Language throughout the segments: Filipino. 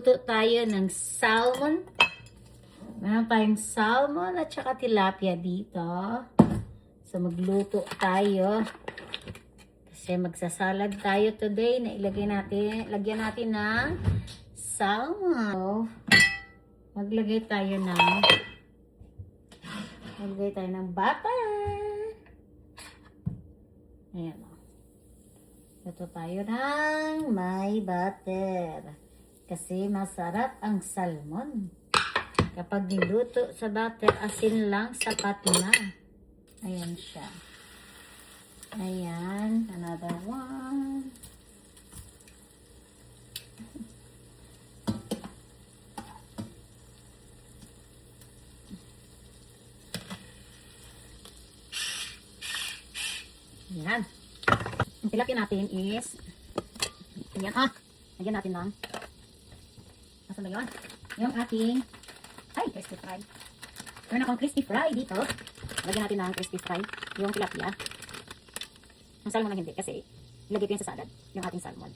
Magluto tayo ng salmon. Meron tayong salmon at saka tilapia dito. So, magluto tayo. Kasi magsasalad tayo today na lagyan natin ng salmon. So, maglagay tayo ng butter. Ayan o. Luto tayo ng may butter. Kasi masarap ang salmon. Kapag niluto sa butter, asin lang, sapat na. Ayan siya. Ayan. Another one. Ayan. Ang tilapia natin is ayan. Lagyan natin lang. Nasaan ba yun? Yung ating crispy fry. Meron akong crispy fry dito. Lagyan natin ng crispy fry. Yung tilapia. Ang salmon lang hindi kasi ilagay ko yun sa salad. Yung ating salmon.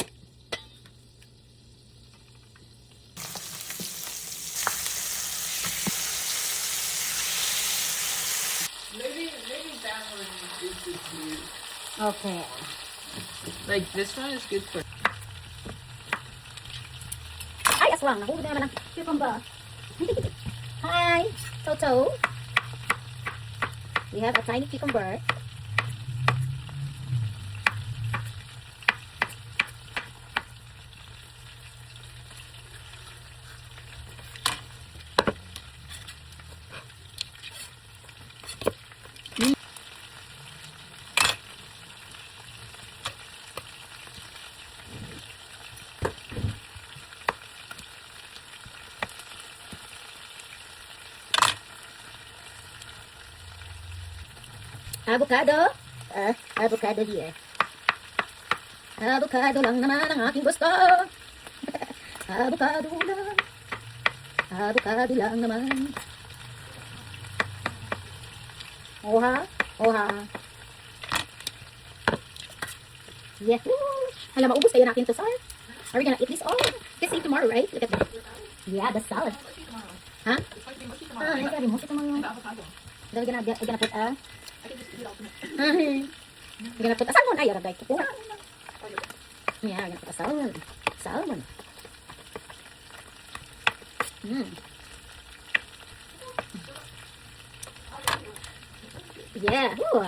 Maybe that one is good for you. Okay. Like this one is good for. Ay, aswang. Nahulog na naman ang cucumber. Hi, Toto. We have a tiny cucumber. Avocado. Avocado here. Avocado lang naman ang aking gusto. Avocado lang. Avocado lang naman. Oha. Oha. Yeah. Hala, maubos kaya natin to, sir. Are we gonna eat this all? Let's eat tomorrow, right? Look at that. Yeah, the salad. Huh? I got it. Then we're gonna put we're gonna put a salmon. Ay, aray ko. Yeah, we're gonna put a salmon. Salmon. Yeah. Ooh.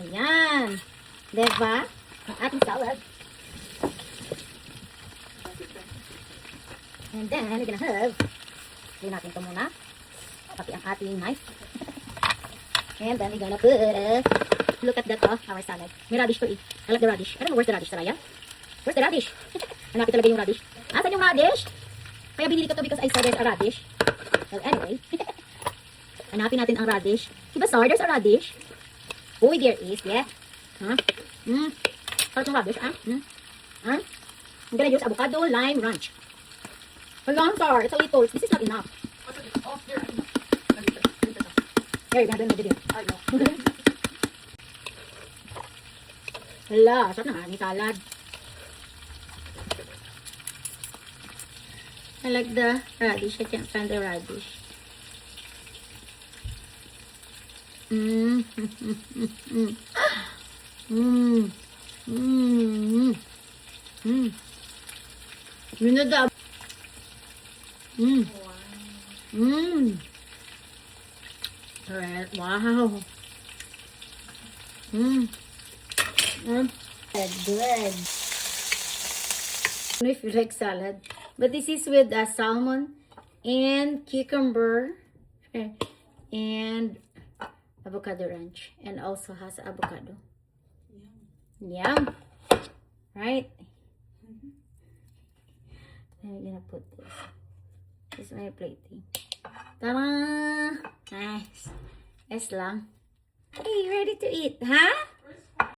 Ayan. Diba? Ang ating salad. And then, we're gonna have lagyan natin ito muna. Pati ang ating knife. And then we're gonna put look at that our salad. May radish to eat. I like the radish. I don't know where's the radish, Saraya. Where's the radish? Hanapin talaga yung radish. Asan yung radish? Kaya binili ko to because I saw there's a radish. Well, anyway. Hanapin natin ang radish. Diba, sir? There's a radish. Oh, there is. Yeah. Huh? Sarap yung radish, I'm gonna use avocado, lime, ranch. Hold on, sir. It's a little. This is not enough. There, you're gonna do the video. Hala, sarap na nga, salad. I like the radish. I can't find the radish. You know the wow. Good. I don't know if you like salad, but this is with salmon and cucumber and avocado ranch, and also has avocado. Yum. Right? Then we're gonna put this. This is my plating. Ta-da! Nice. Yes lang. Hey, ready to eat, huh?